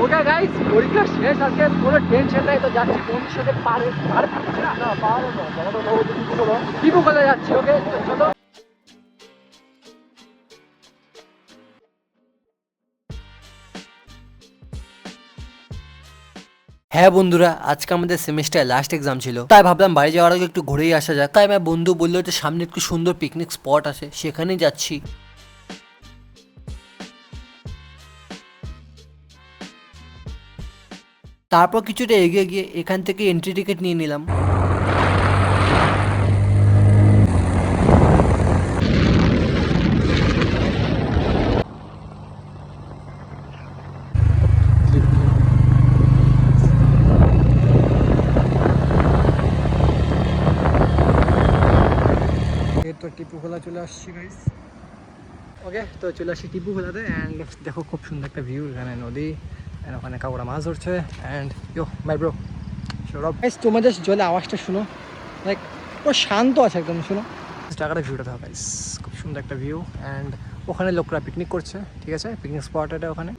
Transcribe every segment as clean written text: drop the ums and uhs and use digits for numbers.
Okay guys, পরীক্ষা শেষ, আজকে কোনো টেনশন নাই। তো যাচ্ছি বন্ধুর সাথে পাহাড়ে টিপু কোথায় যাচ্ছি। ওকে চলো। হ্যাঁ বন্ধুরা, আজকে আমাদের সেমিস্টার লাস্ট এক্সাম ছিল, তাই ভাবলাম বাড়ি যাওয়ার আগে একটু ঘুরেই আসা যাক। তাই আমার বন্ধু বললো যে সামনে একটু সুন্দর পিকনিক স্পট আছে, সেখানেই যাচ্ছি। তারপর কিছুটা এগিয়ে গিয়ে এখান থেকে এন্ট্রি টিকিট নিয়ে নিলাম। তো টিপু খোলা চলে আসছি গাইস। ওকে, তো চলে আসছি টিপু খোলাতে। অ্যান্ড দেখো খুব সুন্দর একটা ভিউ, এখানে নদী, অ্যান্ড ওখানে কাকুরা মাছ ধরছে। And yo my bro Sourav guys, তোমার জাস্ট জলে আওয়াজটা শুনো, লাইক পুরো শান্ত আছে একদম, শুনো টাকাটা ভিউটা থাকা গাইস। খুব সুন্দর একটা ভিউ। অ্যান্ড ওখানে লোকরা পিকনিক করছে, ঠিক আছে, পিকনিক স্পট এটা ওখানে।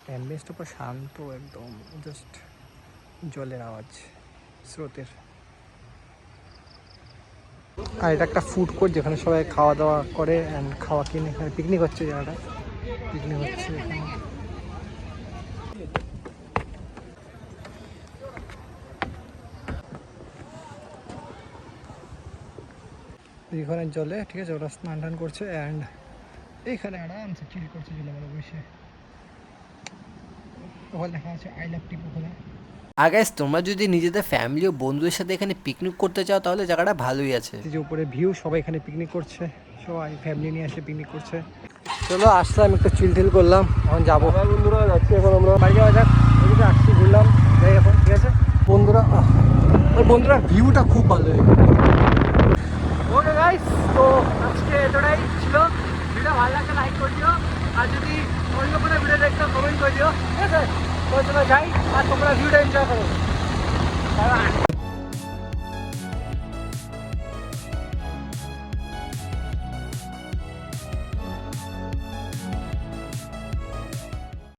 অ্যাম্বিয়েন্সটা পুরো শান্ত একদম, জাস্ট জলের আওয়াজ, স্রোতের। আর এটা একটা ফুড কোর্ট যেখানে সবাই খাওয়া দাওয়া করে অ্যান্ড খাওয়া কিনে, এখানে পিকনিক হচ্ছে, জায়গাটা পিকনিক হচ্ছে এখানে। এইখানে জলে, ঠিক আছে, ওরা স্নান টান করছে অ্যান্ড এইখানে আরামসে চিল করছে জলে বলে বসে। ওখানে দেখা আছে আই লাভ টিপু খোলা। আর গাইস, তোমরা যদি নিজেদের ফ্যামিলি ও বন্ধুদের সাথে এখানে পিকনিক করতে চাও তাহলে জায়গাটা ভালোই আছে। যে উপরে ভিউ, সবাই এখানে পিকনিক করছে, সবাই ফ্যামিলি নিয়ে এসে পিকনিক করছে। চলো আসলাম, একটু চিল টিল করলাম, এখন যাবো বন্ধুরা, যাচ্ছি এখন আমরা বাড়ি যাওয়া যাক। ওইদিকে আসছি, ঘুরলাম, যাই এখন, ঠিক আছে বন্ধুরা। বন্ধুরা ভিউটা খুব ভালো। ওকে গাইস, তো আজকে এতটাই ছিল। ভিডিও ভালো লাগলে লাইক করে দিও, আর যদি অন্য কোনো ভিডিও দেখতে কমেন্ট করে দিও, ঠিক আছে। তো চলো যাই, আর তোমরা ভিডিওটা এনজয় করো।